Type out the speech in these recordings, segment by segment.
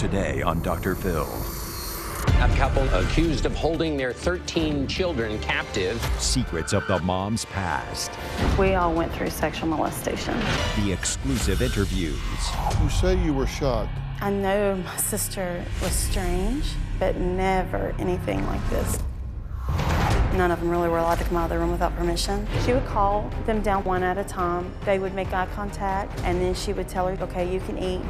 Today on Dr. Phil. A couple accused of holding their 13 children captive. Secrets of the mom's past. We all went through sexual molestation. The exclusive interviews. You say you were shocked. I know my sister was strange, but never anything like this. None of them really were allowed to come out of the room without permission. She would call them down one at a time. They would make eye contact, and then she would tell her, okay, you can eat.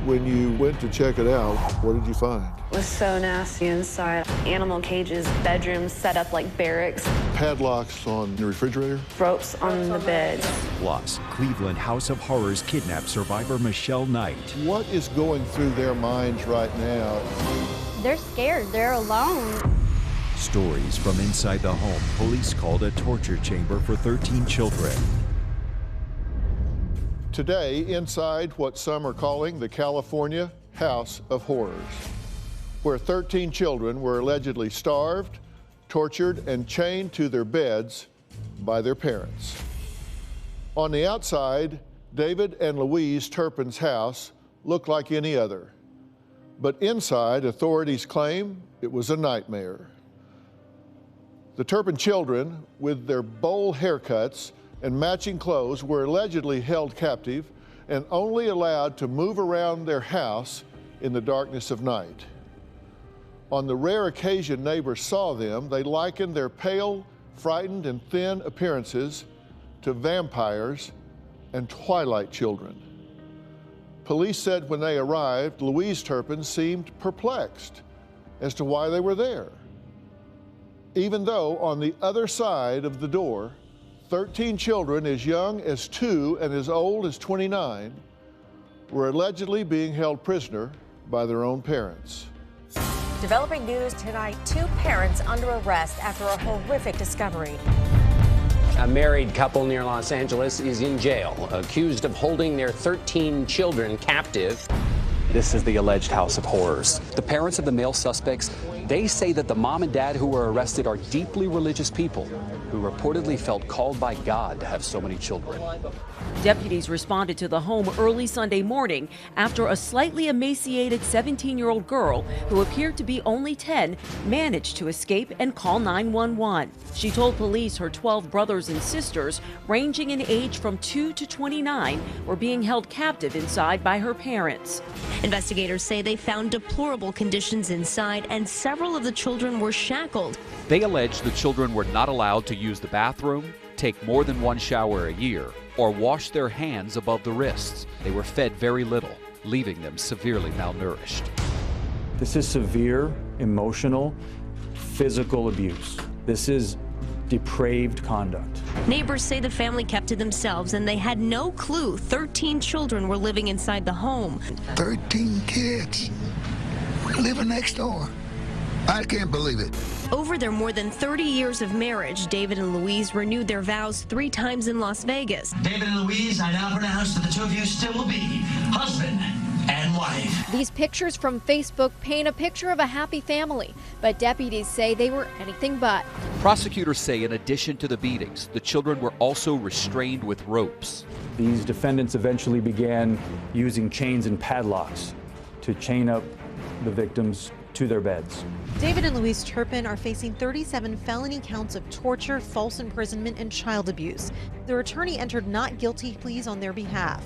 When you went to check it out, what did you find? It was so nasty inside. Animal cages, bedrooms set up like barracks. Padlocks on the refrigerator? Ropes on the beds. Plus, Cleveland House of Horrors kidnapped survivor Michelle Knight. What is going through their minds right now? They're scared. They're alone. Stories from inside the home police called a torture chamber for 13 children. Today, inside what some are calling the California House of Horrors, where 13 children were allegedly starved, tortured, and chained to their beds by their parents. On the outside, David and Louise Turpin's house looked like any other. But inside, authorities claim it was a nightmare. The Turpin children, with their bowl haircuts and matching clothes, were allegedly held captive and only allowed to move around their house in the darkness of night. On the rare occasion neighbors saw them, they likened their pale, frightened, and thin appearances to vampires and twilight children. Police said when they arrived, Louise Turpin seemed perplexed as to why they were there, even though on the other side of the door, 13 children as young as 2 and as old as 29 were allegedly being held prisoner by their own parents. Developing news tonight, 2 parents under arrest after a horrific discovery. A married couple near Los Angeles is in jail, accused of holding their 13 children captive. This is the alleged House of Horrors. The parents of the male suspects, they say that the mom and dad who were arrested are deeply religious people who reportedly felt called by God to have so many children. Deputies responded to the home early Sunday morning after a slightly emaciated 17-year-old girl who appeared to be only 10 managed to escape and call 911. She told police her 12 brothers and sisters, ranging in age from 2 to 29, were being held captive inside by her parents. Investigators say they found deplorable conditions inside and several of the children were shackled. They allege the children were not allowed to use the bathroom, take more than one shower a year, or wash their hands above the wrists. They were fed very little, leaving them severely malnourished. This is severe, emotional, physical abuse. This is depraved conduct. Neighbors say the family kept to themselves and they had no clue 13 children were living inside the home. 13 kids living next door. I can't believe it. Over their more than 30 years of marriage, David and Louise renewed their vows 3 times in Las Vegas. David and Louise, I now pronounce that the 2 of you still will be husband and wife. These pictures from Facebook paint a picture of a happy family, but deputies say they were anything but. Prosecutors say in addition to the beatings, the children were also restrained with ropes. These defendants eventually began using chains and padlocks to chain up the victims to their beds. David and Louise Turpin are facing 37 felony counts of torture, false imprisonment, and child abuse. Their attorney entered not guilty pleas on their behalf.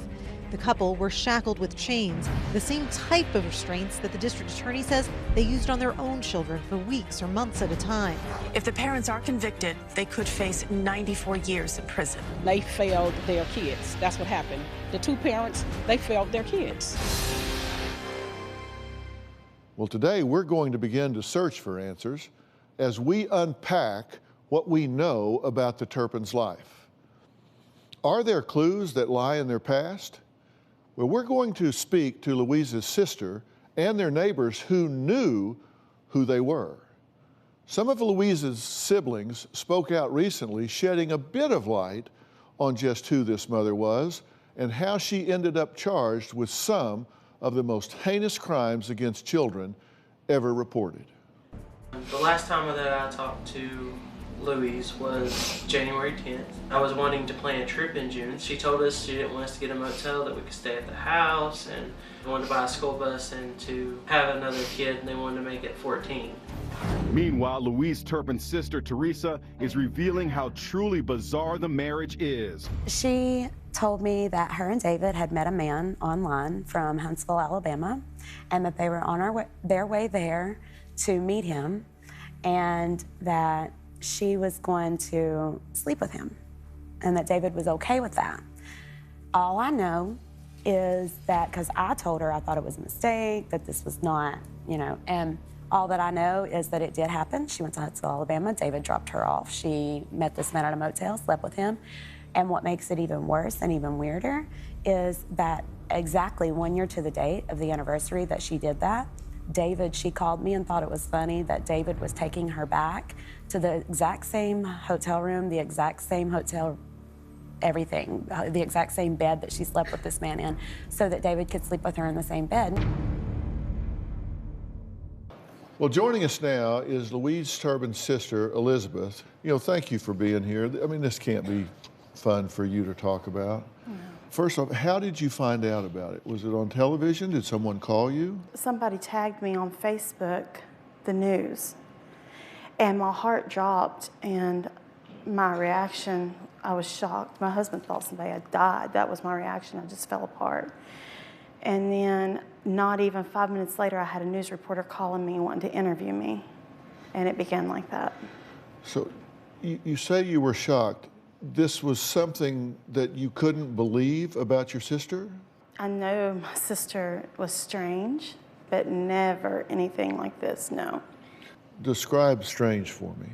The couple were shackled with chains, the same type of restraints that the district attorney says they used on their own children for weeks or months at a time. If the parents are convicted, they could face 94 years in prison. They failed their kids. That's what happened. The 2 parents, they failed their kids. Well, today we're going to begin to search for answers as we unpack what we know about the Turpins' life. Are there clues that lie in their past? Well, we're going to speak to Louise's sister and their neighbors who knew who they were. Some of Louise's siblings spoke out recently, shedding a bit of light on just who this mother was and how she ended up charged with some of the most heinous crimes against children ever reported. The last time that I talked to Louise was January 10th. I was wanting to plan a trip in June. She told us she didn't want us to get a motel, that we could stay at the house, and wanted to buy a school bus and to have another kid, and they wanted to make it 14. Meanwhile, Louise Turpin's sister, Teresa, is revealing how truly bizarre the marriage is. She told me that her and David had met a man online from Huntsville, Alabama, and that they were on their way there to meet him, and that she was going to sleep with him, and that David was okay with that. All I know is that, because I told her I thought it was a mistake, that this was not, you know, and all that I know is that it did happen. She went to Huntsville, Alabama. David dropped her off. She met this man at a motel, slept with him. And what makes it even worse and even weirder is that exactly 1 year to the date of the anniversary that she did that, David, she called me and thought it was funny that David was taking her back to the exact same hotel room, the exact same hotel, everything, the exact same bed that she slept with this man in, so that David could sleep with her in the same bed. Well, joining us now is Louise Turpin's sister, Elizabeth. You know, thank you for being here. I mean, this can't be fun for you to talk about. No. First off, how did you find out about it? Was it on television? Did someone call you? Somebody tagged me on Facebook, the news, and my heart dropped, and my reaction, I was shocked. My husband thought somebody had died. That was my reaction. I just fell apart. And then not even 5 minutes later, I had a news reporter calling me and wanting to interview me, and it began like that. So you say you were shocked. This was something that you couldn't believe about your sister? I know my sister was strange, but never anything like this, no. Describe strange for me.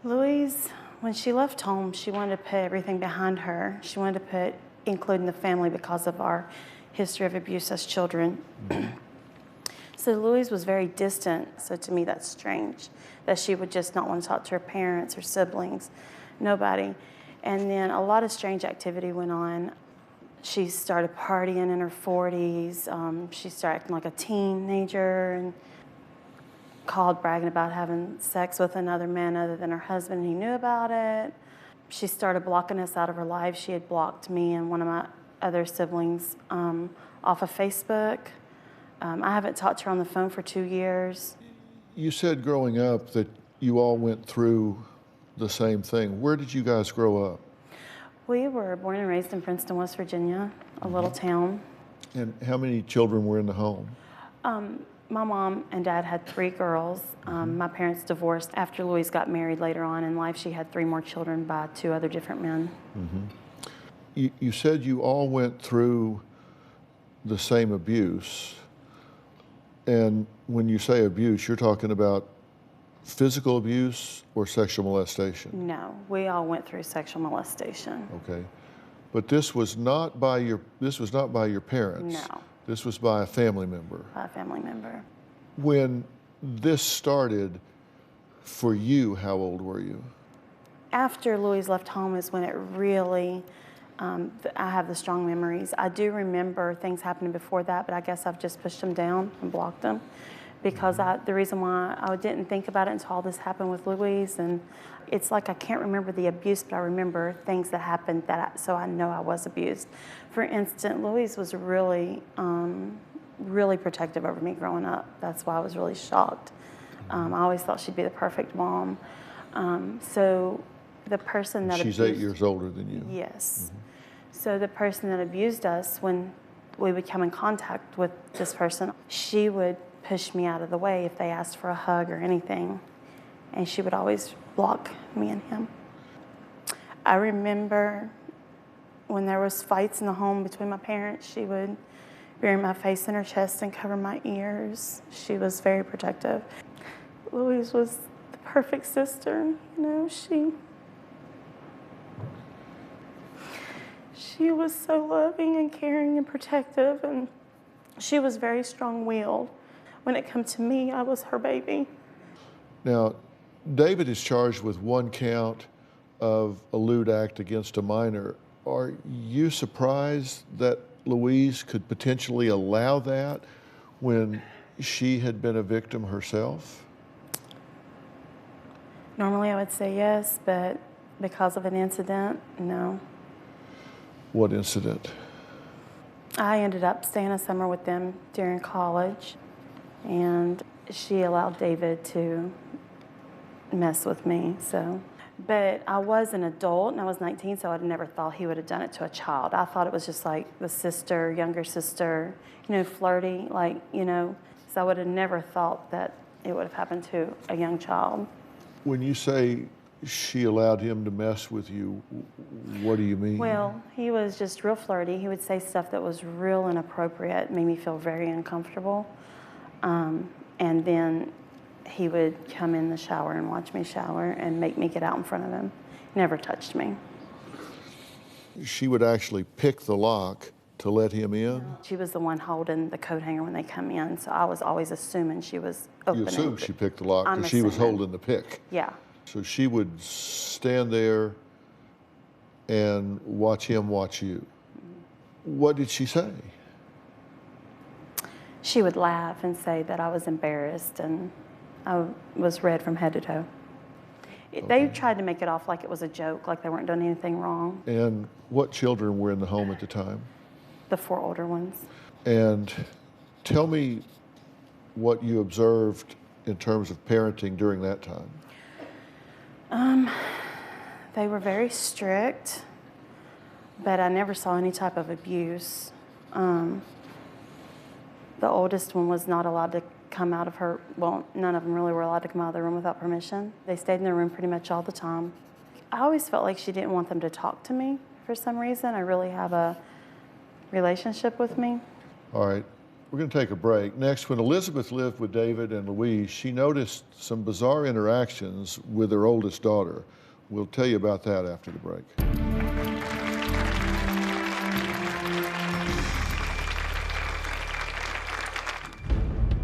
Louise, when she left home, she wanted to put everything behind her. She wanted to put, including the family, because of our history of abuse as children. So Louise was very distant, so to me that's strange, that she would just not want to talk to her parents or siblings, nobody. And then a lot of strange activity went on. She started partying in her 40s. She started acting like a teenager and called bragging about having sex with another man other than her husband, and he knew about it. She started blocking us out of her life. She had blocked me and one of my other siblings off of Facebook. I haven't talked to her on the phone for 2 years. You said growing up that you all went through the same thing. Where did you guys grow up? We were born and raised in Princeton, West Virginia, a little town. And how many children were in the home? My mom and dad had 3 girls. My parents divorced. After Louise got married later on in life, she had 3 more children by 2 other different men. You said you all went through the same abuse. And when you say abuse, you're talking about physical abuse or sexual molestation? No, we all went through sexual molestation. Okay. But this was not by your parents. No. This was by a family member. By a family member. When this started for you, how old were you? After Louise left home is when it really, I have the strong memories. I do remember things happening before that, but I guess I've just pushed them down and blocked them, because the reason why I didn't think about it until all this happened with Louise, and it's like I can't remember the abuse, but I remember things that happened so I know I was abused. For instance, Louise was really, really protective over me growing up. That's why I was really shocked. I always thought she'd be the perfect mom. So the person that She's 8 years older than you. Yes. So the person that abused us, when we would come in contact with this person, she would push me out of the way if they asked for a hug or anything, and she would always block me and him. I remember when there was fights in the home between my parents, she would bury my face in her chest and cover my ears. She was very protective. Louise was the perfect sister, you know. She was so loving and caring and protective, and she was very strong-willed. When it came to me, I was her baby. Now, David is charged with 1 count of a lewd act against a minor. Are you surprised that Louise could potentially allow that when she had been a victim herself? Normally I would say yes, but because of an incident, no. What incident? I ended up staying a summer with them during college, and she allowed David to mess with me, so. But I was an adult, and I was 19, so I'd never thought he would have done it to a child. I thought it was just like the sister, younger sister, you know, flirty, like, you know, so I would have never thought that it would have happened to a young child. When you say she allowed him to mess with you, what do you mean? Well, he was just real flirty. He would say stuff that was real inappropriate, made me feel very uncomfortable. And then he would come in the shower and watch me shower and make me get out in front of him. Never touched me. She would actually pick the lock to let him in? She was the one holding the coat hanger when they come in, so I was always assuming she was opening. You assumed she picked the lock because she was holding the pick. Yeah. So she would stand there and watch him watch you. What did she say? She would laugh and say that I was embarrassed, and I was red from head to toe. They tried to make it off like it was a joke, like they weren't doing anything wrong. And what children were in the home at the time? The 4 older ones. And tell me what you observed in terms of parenting during that time. They were very strict, but I never saw any type of abuse. The oldest one was not allowed to come out of her, well, none of them really were allowed to come out of the room without permission. They stayed in their room pretty much all the time. I always felt like she didn't want them to talk to me for some reason. I really have a relationship with me. All right, we're going to take a break. Next, when Elizabeth lived with David and Louise, she noticed some bizarre interactions with her oldest daughter. We'll tell you about that after the break.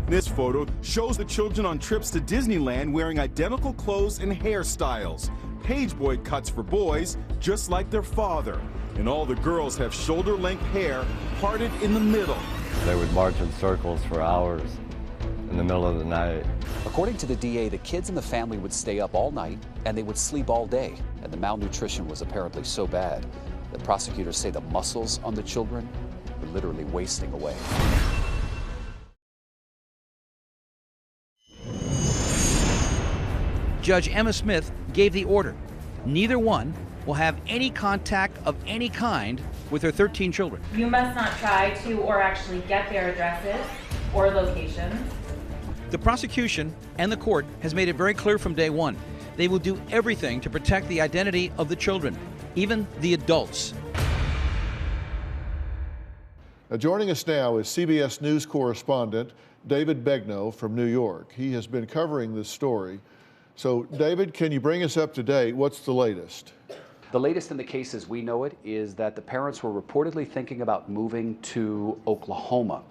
This photo shows the children on trips to Disneyland wearing identical clothes and hairstyles. Pageboy cuts for boys, just like their father. And all the girls have shoulder-length hair parted in the middle. They would march in circles for hours in the middle of the night. According to the DA, the kids in the family would stay up all night and they would sleep all day. And the malnutrition was apparently so bad that prosecutors say the muscles on the children were literally wasting away. Judge Emma Smith gave the order. Neither one will have any contact of any kind with their 13 children. You must not try to or actually get their addresses or locations. The prosecution and the court has made it very clear from day one. They will do everything to protect the identity of the children, even the adults. Now, joining us now is CBS News correspondent David Begnaud from New York. He has been covering this story. So, David, can you bring us up to date? What's the latest? The latest in the case as we know it is that the parents were reportedly thinking about moving to Oklahoma.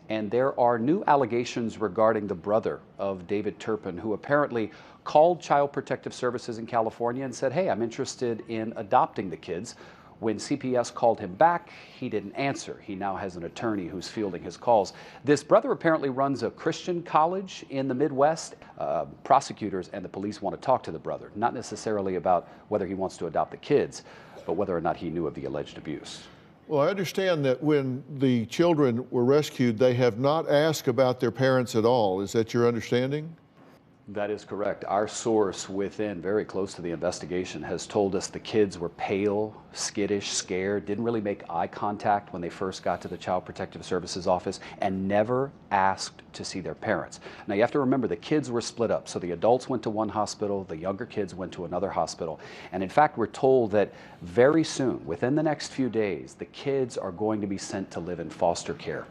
And there are new allegations regarding the brother of David Turpin, who apparently called Child Protective Services in California and said, hey, I'm interested in adopting the kids. When CPS called him back, he didn't answer. He now has an attorney who's fielding his calls. This brother apparently runs a Christian college in the Midwest. Prosecutors and the police want to talk to the brother, not necessarily about whether he wants to adopt the kids, but whether or not he knew of the alleged abuse. Well, I understand that when the children were rescued, they have not asked about their parents at all. Is that your understanding? That is correct. Our source within, very close to the investigation, has told us the kids were pale, skittish, scared, didn't really make eye contact when they first got to the Child Protective Services office, and never asked to see their parents. Now, you have to remember the kids were split up. So the adults went to one hospital, the younger kids went to another hospital. And in fact, we're told that very soon, within the next few days, the kids are going to be sent to live in foster care.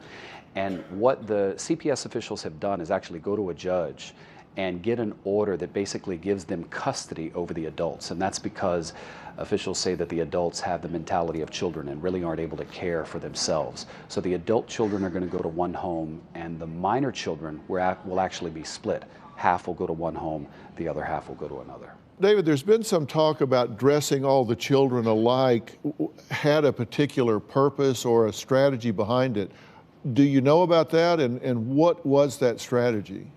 And what the CPS officials have done is actually go to a judge and get an order that basically gives them custody over the adults. And that's because officials say that the adults have the mentality of children and really aren't able to care for themselves. So the adult children are going to go to one home, and the minor children will actually be split. Half will go to one home, the other half will go to another. David, there's been some talk about dressing all the children alike. Had a particular purpose or a strategy behind it. Do you know about that, and what was that strategy?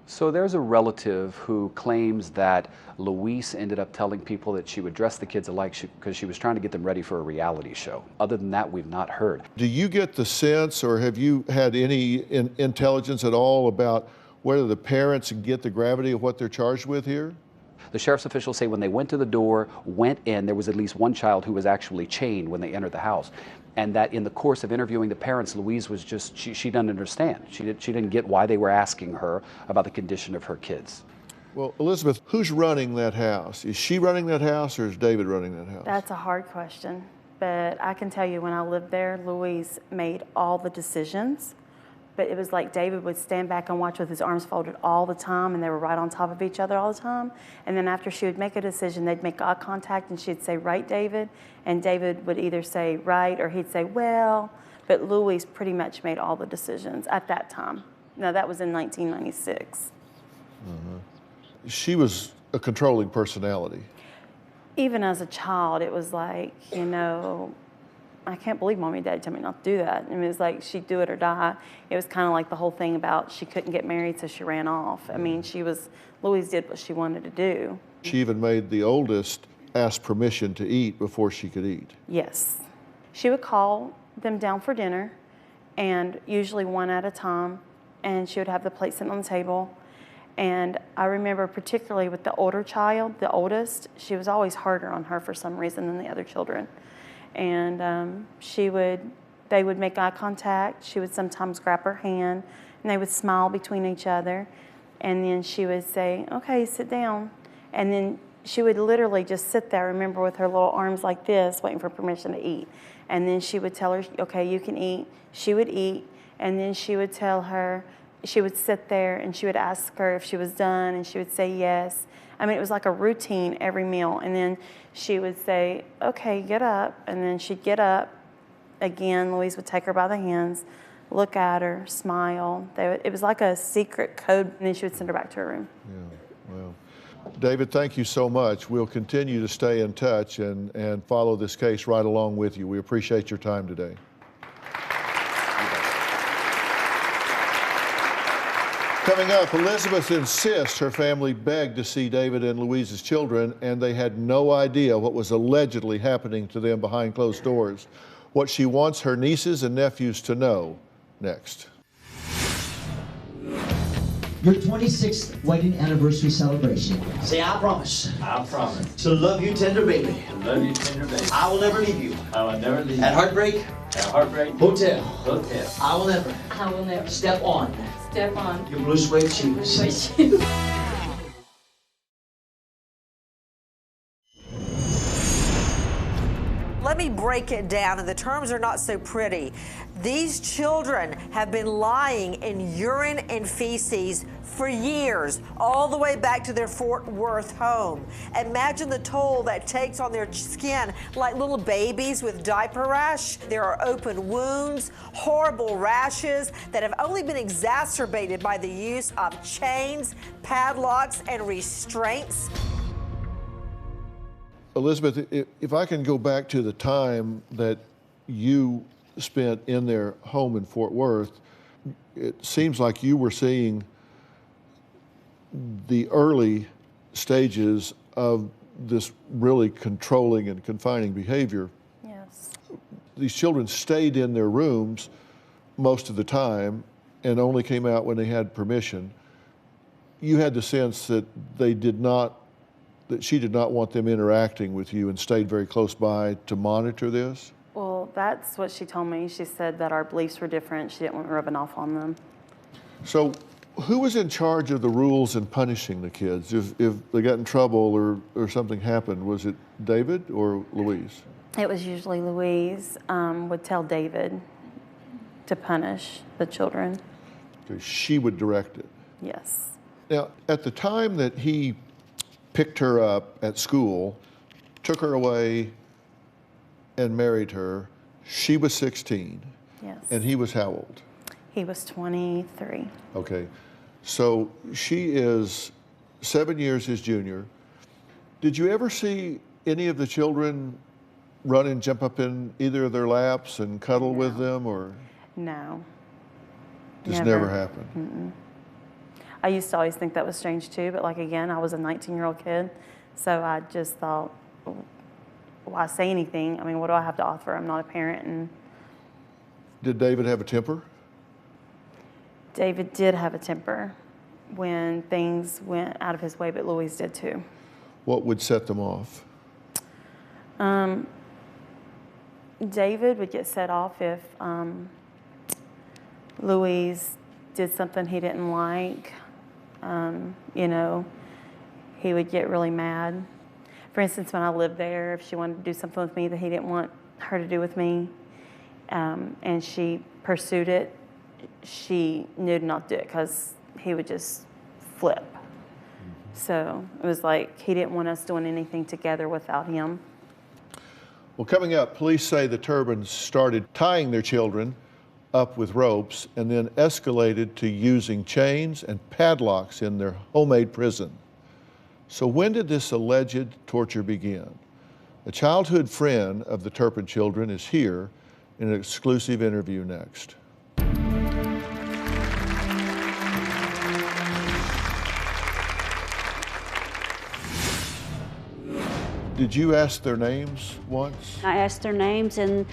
So there's a relative who claims that Louise ended up telling people that she would dress the kids alike because she was trying to get them ready for a reality show. Other than that, we've not heard. Do you get the sense, or have you had any intelligence at all about whether the parents get the gravity of what they're charged with here? The sheriff's officials say when they went to the door, went in, there was at least one child who was actually chained when they entered the house. And that in the course of interviewing the parents, Louise was just, she didn't understand. She didn't get why they were asking her about the condition of her kids. Well, Elizabeth, who's running that house? Is she running that house, or is David running that house? That's a hard question, but I can tell you when I lived there, Louise made all the decisions, but it was like David would stand back and watch with his arms folded all the time, and they were right on top of each other all the time. And then after she would make a decision, they'd make eye contact and she'd say, "Right, David?" And David would either say, "Right," or he'd say, "Well," but Louise pretty much made all the decisions at that time. Now, that was in 1996. She was a controlling personality. Even as a child, it was like, you know, I can't believe Mommy and Daddy told me not to do that. I mean, it was like she'd do it or die. It was kind of like the whole thing about she couldn't get married, so she ran off. I mean, Louise did what she wanted to do. She even made the oldest ask permission to eat before she could eat. Yes. She would call them down for dinner, and usually one at a time, and she would have the plate sitting on the table. And I remember particularly with the older child, the oldest, she was always harder on her for some reason than the other children. And they would make eye contact. She would sometimes grab her hand, and they would smile between each other. And then she would say, "Okay, sit down." And then she would literally just sit there, remember, with her little arms like this, waiting for permission to eat. And then she would tell her, "Okay, you can eat." She would eat, and then she would tell her, she would sit there and she would ask her if she was done, and she would say yes. I mean, it was like a routine every meal. And then she would say, "Okay, get up." And then she'd get up. Again, Louise would take her by the hands, look at her, smile. It was like a secret code, and then she would send her back to her room. Yeah, well, David, thank you so much. We'll continue to stay in touch and follow this case right along with you. We appreciate your time today. Coming up, Elizabeth insists her family begged to see David and Louise's children, and they had no idea what was allegedly happening to them behind closed doors. What she wants her nieces and nephews to know, next. Your 26th wedding anniversary celebration. Say, "I promise." I promise. To love you, tender baby. I love you, tender baby. I will never leave you. I will never leave you. At Heartbreak. At Heartbreak. Hotel. Hotel. I will never. I will never Step on. step on Your blue suede shoes. Let me break it down, and the terms are not so pretty. These children have been lying in urine and feces for years, all the way back to their Fort Worth home. Imagine the toll that takes on their skin, like little babies with diaper rash. There are open wounds, horrible rashes that have only been exacerbated by the use of chains, padlocks, and restraints. Elizabeth, if I can go back to the time that you spent in their home in Fort Worth, it seems like you were seeing the early stages of this really controlling and confining behavior. Yes. These children stayed in their rooms most of the time and only came out when they had permission. You had the sense that she did not want them interacting with you and stayed very close by to monitor this? Well, that's what she told me. She said that our beliefs were different. She didn't want me rubbing off on them. So who was in charge of the rules and punishing the kids? If they got in trouble or something happened, was it David or Louise? It was usually Louise would tell David to punish the children. Okay, she would direct it? Yes. Now, at the time that he picked her up at school, took her away, and married her, she was 16. Yes. And he was how old? He was 23. Okay. So she is 7 years his junior. Did you ever see any of the children run and jump up in either of their laps and cuddle with them, or? No. Just never happened? Mm-mm. I used to always think that was strange too, but like again, I was a 19-year-old kid, so I just thought, why say anything? I mean, what do I have to offer? I'm not a parent. And did David have a temper? David did have a temper when things went out of his way, but Louise did too. What would set them off? David would get set off if Louise did something he didn't like. You know, he would get really mad. For instance, when I lived there, if she wanted to do something with me that he didn't want her to do with me, and she pursued it, she knew not to do it because he would just flip. So it was like he didn't want us doing anything together without him. Well, coming up, police say the Turbans started tying their children up with ropes and then escalated to using chains and padlocks in their homemade prison. So when did this alleged torture begin? A childhood friend of the Turpin children is here in an exclusive interview next. Did you ask their names once? I asked their names, and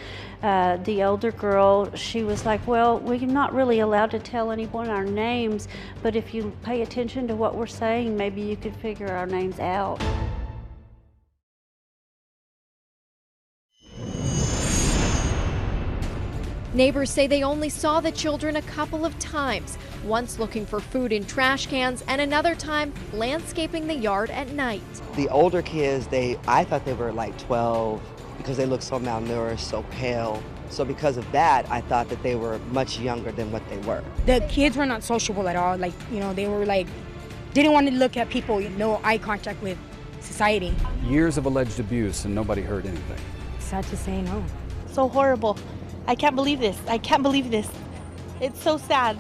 the older girl, she was like, well, we're not really allowed to tell anyone our names, but if you pay attention to what we're saying, maybe you could figure our names out. Neighbors say they only saw the children a couple of times, once looking for food in trash cans and another time landscaping the yard at night. The older kids, I thought they were like 12 because they looked so malnourished, so pale. So because of that, I thought that they were much younger than what they were. The kids were not sociable at all. Like, you know, they were like, didn't want to look at people, no eye contact with society. Years of alleged abuse and nobody heard anything. Sad to say, no. So horrible. I can't believe this. I can't believe this. It's so sad.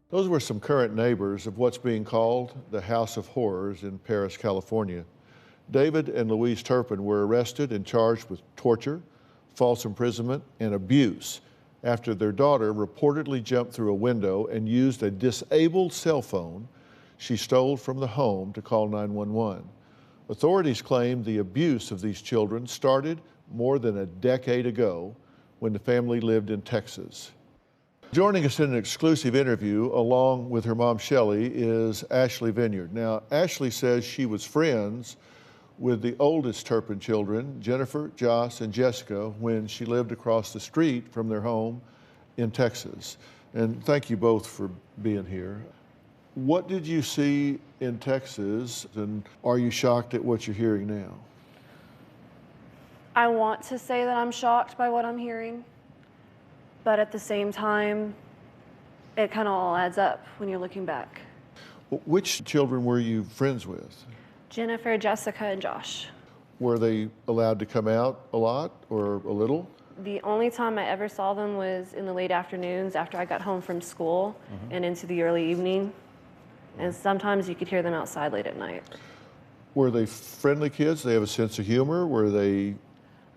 Those were some current neighbors of what's being called the House of Horrors in Paris, California. David and Louise Turpin were arrested and charged with torture, false imprisonment, and abuse after their daughter reportedly jumped through a window and used a disabled cell phone she stole from the home to call 911. Authorities claim the abuse of these children started more than a decade ago when the family lived in Texas. Joining us in an exclusive interview along with her mom Shelley is Ashley Vineyard. Now, Ashley says she was friends with the oldest Turpin children, Jennifer, Joss, and Jessica, when she lived across the street from their home in Texas. And thank you both for being here. What did you see in Texas, and are you shocked at what you're hearing now? I want to say that I'm shocked by what I'm hearing, but at the same time, it kind of all adds up when you're looking back. Which children were you friends with? Jennifer, Jessica, and Josh. Were they allowed to come out a lot or a little? The only time I ever saw them was in the late afternoons after I got home from school and into the early evening. And sometimes you could hear them outside late at night. Were they friendly kids? They have a sense of humor? Were they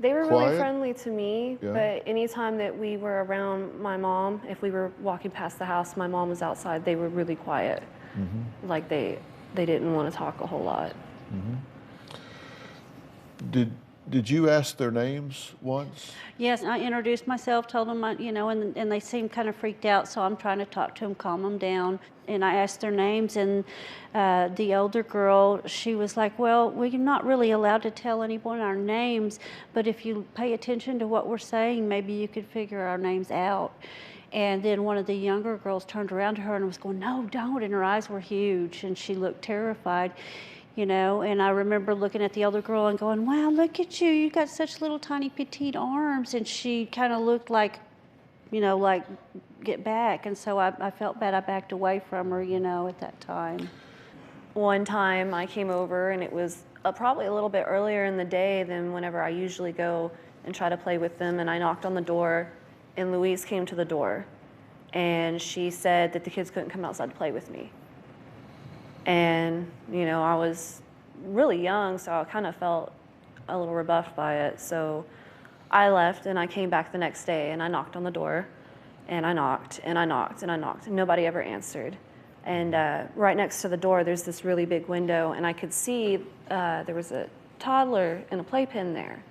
were quiet? really friendly to me, Yeah. but anytime that we were around my mom, if we were walking past the house, my mom was outside, they were really quiet. Like they didn't want to talk a whole lot. Did you ask their names once? Yes, I introduced myself, told them, you know, and they seemed kind of freaked out, so I'm trying to talk to them, calm them down. And I asked their names, and the older girl, she was like, well, we're not really allowed to tell anyone our names, but if you pay attention to what we're saying, maybe you could figure our names out. And then one of the younger girls turned around to her and was going, no, don't, and her eyes were huge, and she looked terrified. You know, and I remember looking at the older girl and going, wow, look at you. You got such little tiny petite arms. And she kind of looked like, you know, like, get back. And so I felt bad. I backed away from her, you know, at that time. One time I came over, and it was probably a little bit earlier in the day than whenever I usually go and try to play with them. And I knocked on the door, and Louise came to the door. And she said that the kids couldn't come outside to play with me. And, you know, I was really young, so I kind of felt a little rebuffed by it. So I left, and I came back the next day, and I knocked on the door. And I knocked, and I knocked, and I knocked, and nobody ever answered. And right next to the door, there's this really big window, and I could see there was a toddler and a playpen there.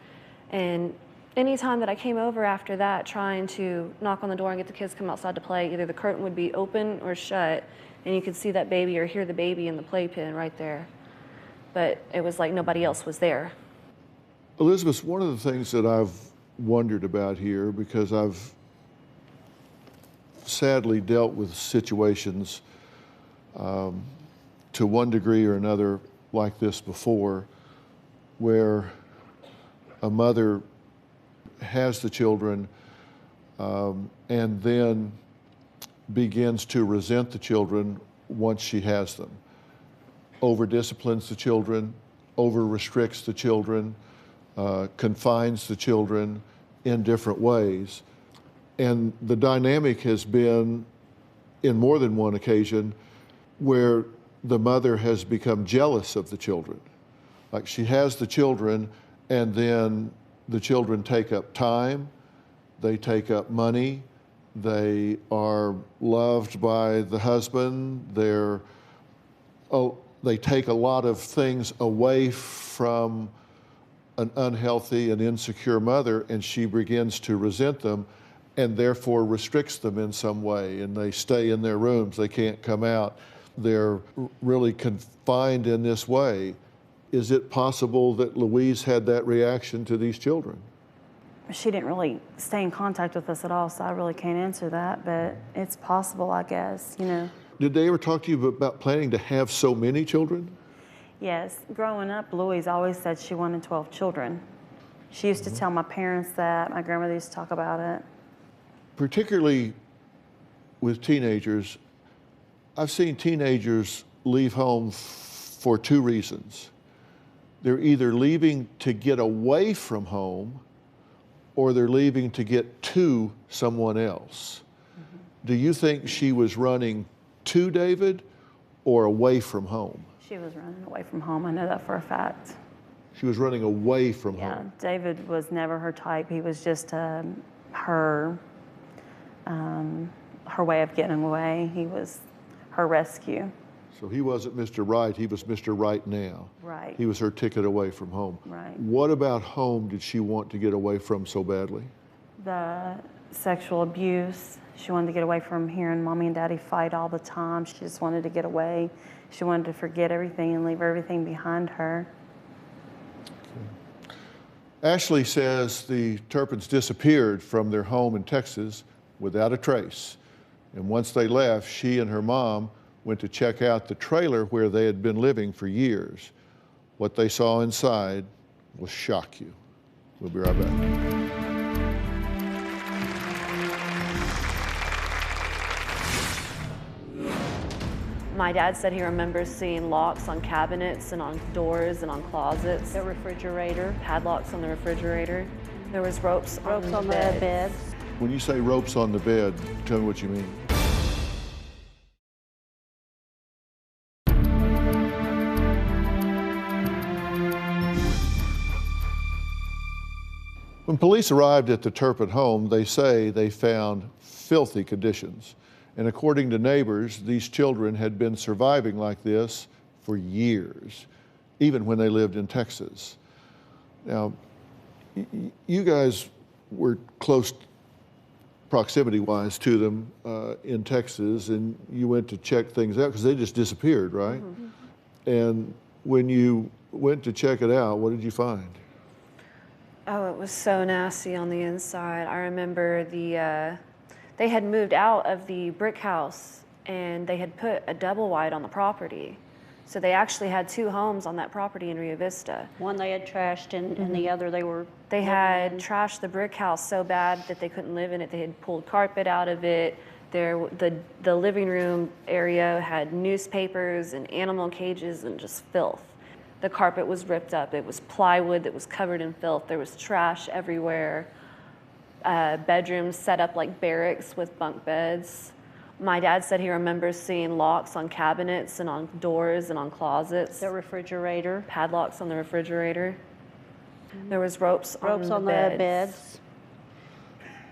And anytime that I came over after that, trying to knock on the door and get the kids to come outside to play, either the curtain would be open or shut, and you could see that baby or hear the baby in the playpen right there. But it was like nobody else was there. Elizabeth, one of the things that I've wondered about here, because I've sadly dealt with situations to one degree or another like this before, where a mother has the children and then begins to resent the children once she has them. Over-disciplines the children, over-restricts the children, confines the children in different ways. And the dynamic has been, in more than one occasion, where the mother has become jealous of the children. Like she has the children, and then the children take up time, they take up money, they are loved by the husband, they take a lot of things away from an unhealthy and insecure mother, and she begins to resent them and therefore restricts them in some way, and they stay in their rooms, they can't come out. They're really confined in this way. Is it possible that Louise had that reaction to these children? She didn't really stay in contact with us at all, so I really can't answer that, but it's possible, I guess, you know. Did they ever talk to you about planning to have so many children? Yes, growing up, Louise always said she wanted 12 children. She used to tell my parents that, my grandmother used to talk about it. Particularly with teenagers, I've seen teenagers leave home for two reasons. They're either leaving to get away from home, or they're leaving to get to someone else. Do you think she was running to David or away from home? She was running away from home, I know that for a fact. She was running away from home? Yeah, David was never her type. He was just her way of getting away. He was her rescue. So he wasn't Mr. Right, he was Mr. Right now. Right. He was her ticket away from home. Right. What about home did she want to get away from so badly? The sexual abuse. She wanted to get away from hearing Mommy and Daddy fight all the time. She just wanted to get away. She wanted to forget everything and leave everything behind her. Okay. Ashley says the Turpins disappeared from their home in Texas without a trace. And once they left, she and her mom went to check out the trailer where they had been living for years. What they saw inside will shock you. We'll be right back. My dad said he remembers seeing locks on cabinets and on doors and on closets. The refrigerator. Padlocks on the refrigerator. There was ropes on the bed. When you say ropes on the bed, tell me what you mean. When police arrived at the Turpin home, they say they found filthy conditions. And according to neighbors, these children had been surviving like this for years, even when they lived in Texas. Now, you guys were close proximity-wise to them in Texas, and you went to check things out because they just disappeared, right? Mm-hmm. And when you went to check it out, what did you find? Oh, it was so nasty on the inside. I remember they had moved out of the brick house and they had put a double wide on the property. So they actually had two homes on that property in Rio Vista. One they had trashed and the other they had trashed the brick house so bad that they couldn't live in it. They had pulled carpet out of it. The living room area had newspapers and animal cages and just filth. The carpet was ripped up. It was plywood that was covered in filth. There was trash everywhere. Bedrooms set up like barracks with bunk beds. My dad said he remembers seeing locks on cabinets and on doors and on closets. The refrigerator. Padlocks on the refrigerator. There was ropes on the beds.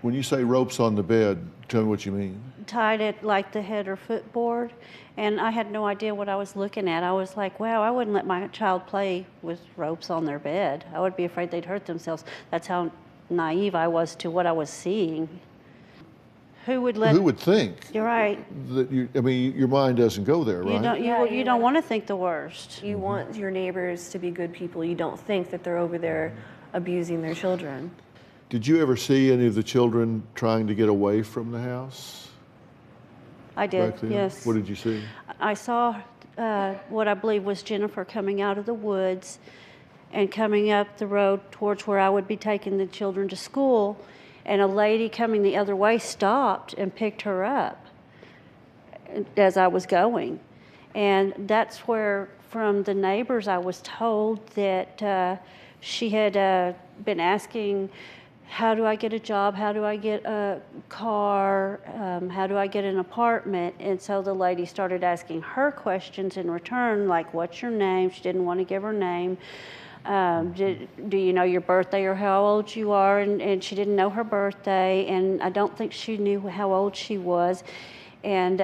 When you say ropes on the bed, tell me what you mean. Tied at like the head or footboard, and I had no idea what I was looking at. I was like, wow, I wouldn't let my child play with ropes on their bed. I would be afraid they'd hurt themselves. That's how naive I was to what I was seeing. Who would think? You're right. That I mean, your mind doesn't go there, right? You don't want to think the worst. You want your neighbors to be good people. You don't think that they're over there abusing their children. Did you ever see any of the children trying to get away from the house? I did, yes. What did you see? I saw what I believe was Jennifer coming out of the woods and coming up the road towards where I would be taking the children to school, and a lady coming the other way stopped and picked her up as I was going. And that's where, from the neighbors, I was told that she had been asking, how do I get a job? How do I get a car? How do I get an apartment? And so the lady started asking her questions in return, like, what's your name? She didn't want to give her name. Do you know your birthday or how old you are? And she didn't know her birthday, and I don't think she knew how old she was. And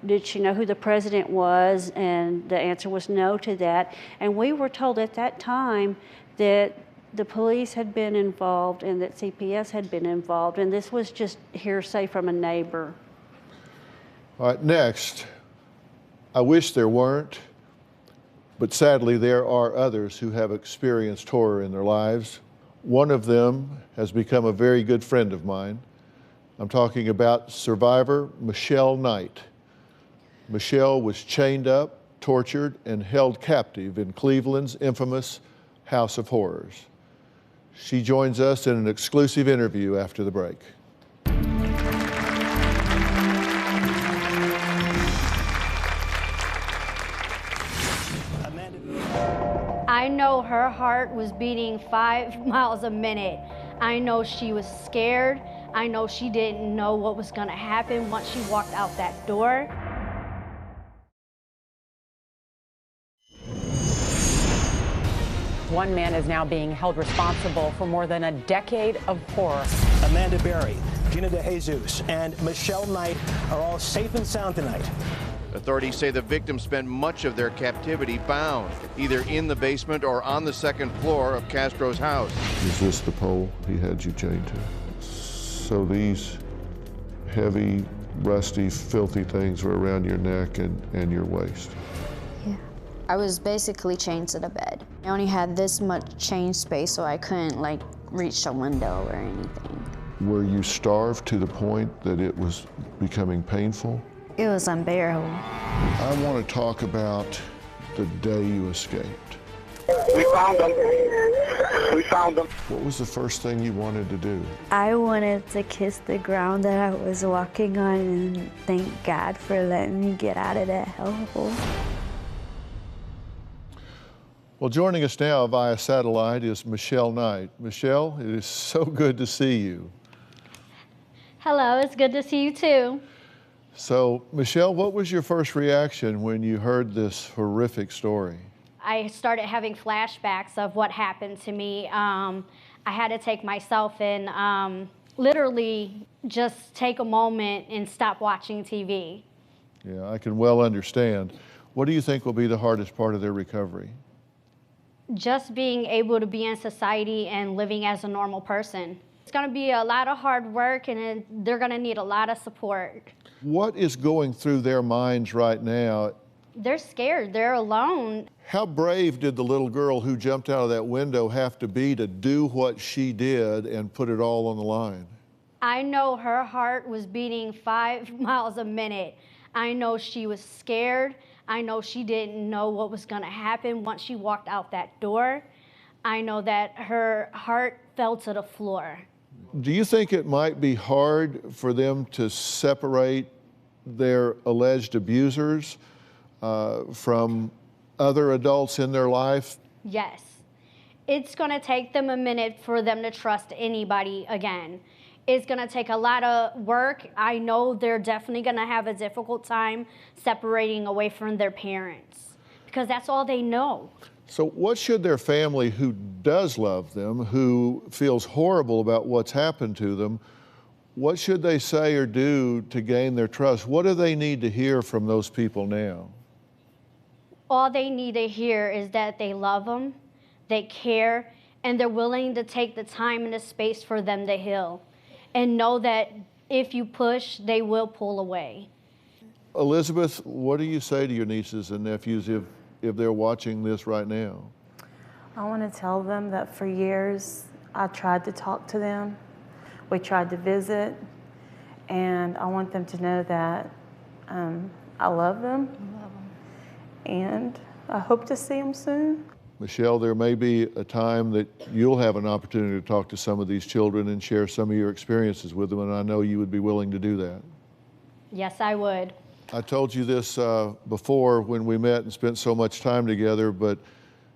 did she know who the president was? And the answer was no to that. And we were told at that time that the police had been involved and that CPS had been involved, and this was just hearsay from a neighbor. All right, next. I wish there weren't, but sadly there are others who have experienced horror in their lives. One of them has become a very good friend of mine. I'm talking about survivor Michelle Knight. Michelle was chained up, tortured, and held captive in Cleveland's infamous House of Horrors. She joins us in an exclusive interview after the break. I know her heart was beating 5 miles a minute. I know she was scared. I know she didn't know what was going to happen once she walked out that door. One man is now being held responsible for more than a decade of horror. Amanda Berry, Gina DeJesus, and Michelle Knight are all safe and sound tonight. Authorities say the victims spent much of their captivity bound, either in the basement or on the second floor of Castro's house. Is this the pole he had you chained to? So these heavy, rusty, filthy things were around your neck and your waist? I was basically chained to the bed. I only had this much chain space, so I couldn't like reach the window or anything. Were you starved to the point that it was becoming painful? It was unbearable. I want to talk about the day you escaped. We found them. We found them. What was the first thing you wanted to do? I wanted to kiss the ground that I was walking on and thank God for letting me get out of that hellhole. Well, joining us now via satellite is Michelle Knight. Michelle, it is so good to see you. Hello, it's good to see you too. So, Michelle, what was your first reaction when you heard this horrific story? I started having flashbacks of what happened to me. I had to take myself and literally just take a moment and stop watching TV. Yeah, I can well understand. What do you think will be the hardest part of their recovery? Just being able to be in society and living as a normal person. It's going to be a lot of hard work, and they're going to need a lot of support. What is going through their minds right now? They're scared. They're alone. How brave did the little girl who jumped out of that window have to be to do what she did and put it all on the line? I know her heart was beating 5 miles a minute. I know she was scared. I know she didn't know what was going to happen once she walked out that door. I know that her heart fell to the floor. Do you think it might be hard for them to separate their alleged abusers from other adults in their life? Yes. It's going to take them a minute for them to trust anybody again. It's going to take a lot of work. I know they're definitely going to have a difficult time separating away from their parents because that's all they know. So what should their family, who does love them, who feels horrible about what's happened to them, What should they say or do to gain their trust? What do they need to hear from those people now? All they need to hear is that they love them, they care, and they're willing to take the time and the space for them to heal. And know that if you push, they will pull away. Elizabeth, what do you say to your nieces and nephews if they're watching this right now? I want to tell them that for years I tried to talk to them. We tried to visit, and I want them to know that I love them, and I hope to see them soon. Michelle, there may be a time that you'll have an opportunity to talk to some of these children and share some of your experiences with them, and I know you would be willing to do that. Yes, I would. I told you this before when we met and spent so much time together, but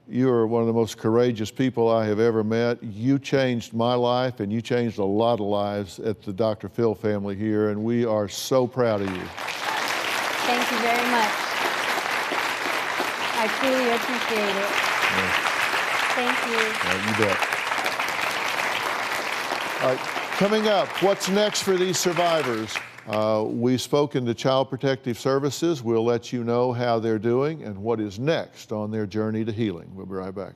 you are one of the most courageous people I have ever met. You changed my life, and you changed a lot of lives at the Dr. Phil family here, and we are so proud of you. Thank you very much. I truly appreciate it. Yeah. Thank you. You bet. All right, coming up, what's next for these survivors? We've spoken to Child Protective Services. We'll let you know how they're doing and what is next on their journey to healing. We'll be right back.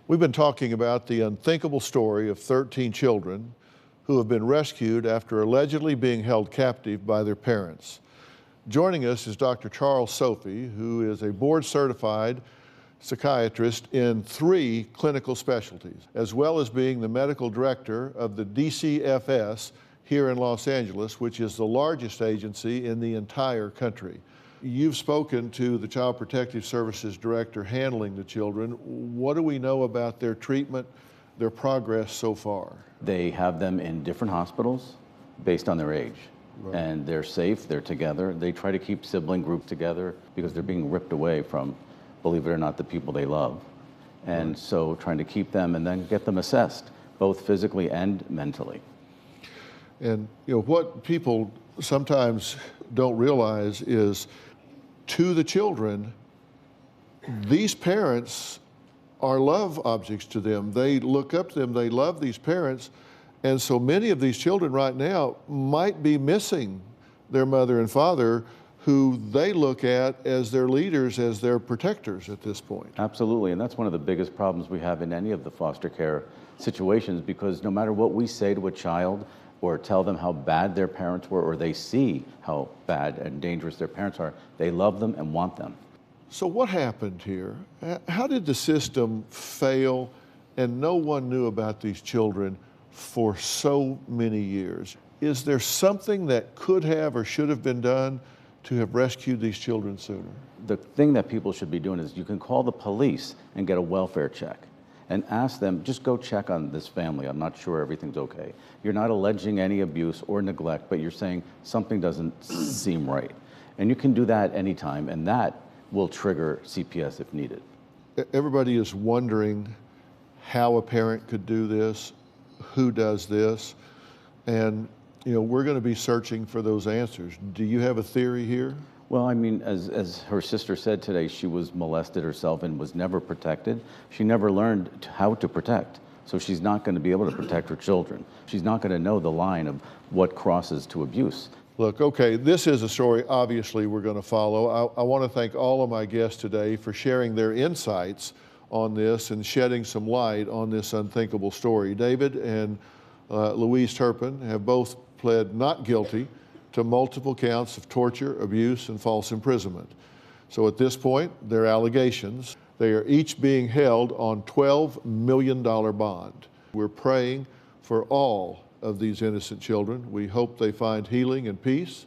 We've been talking about the unthinkable story of 13 children who have been rescued after allegedly being held captive by their parents. Joining us is Dr. Charles Sophie, who is a board-certified psychiatrist in 3 clinical specialties, as well as being the medical director of the DCFS here in Los Angeles, which is the largest agency in the entire country. You've spoken to the Child Protective Services director handling the children. What do we know about their treatment, their progress so far? They have them in different hospitals based on their age. Right. And they're safe, they're together. They try to keep sibling groups together because they're being ripped away from, believe it or not, the people they love. And right. So trying to keep them and then get them assessed, both physically and mentally. And you know what people sometimes don't realize is, to the children, these parents are love objects to them. They look up to them, they love these parents, and so many of these children right now might be missing their mother and father, who they look at as their leaders, as their protectors at this point. Absolutely, and that's one of the biggest problems we have in any of the foster care situations, because no matter what we say to a child or tell them how bad their parents were, or they see how bad and dangerous their parents are, they love them and want them. So what happened here? How did the system fail and no one knew about these children for so many years? Is there something that could have or should have been done to have rescued these children sooner? The thing that people should be doing is you can call the police and get a welfare check and ask them, just go check on this family. I'm not sure everything's okay. You're not alleging any abuse or neglect, but you're saying something doesn't seem right. And you can do that anytime, and that will trigger CPS if needed. Everybody is wondering how a parent could do this, who does this, and you know, we're going to be searching for those answers. Do you have a theory here? Well, I mean, as her sister said today, she was molested herself and was never protected. She never learned how to protect. So she's not going to be able to protect her children. She's not going to know the line of what crosses to abuse. Look, okay, this is a story obviously we're going to follow. I want to thank all of my guests today for sharing their insights on this and shedding some light on this unthinkable story. David and Louise Turpin have both pled not guilty to multiple counts of torture, abuse, and false imprisonment. So at this point, their allegations, they are each being held on $12 million bond. We're praying for all of these innocent children. We hope they find healing and peace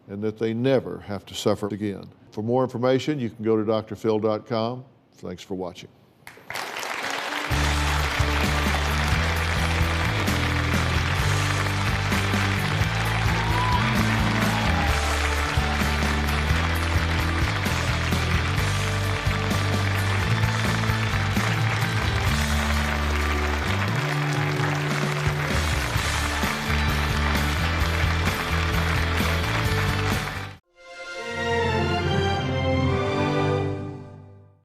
and that they never have to suffer again. For more information, you can go to drphil.com. Thanks for watching.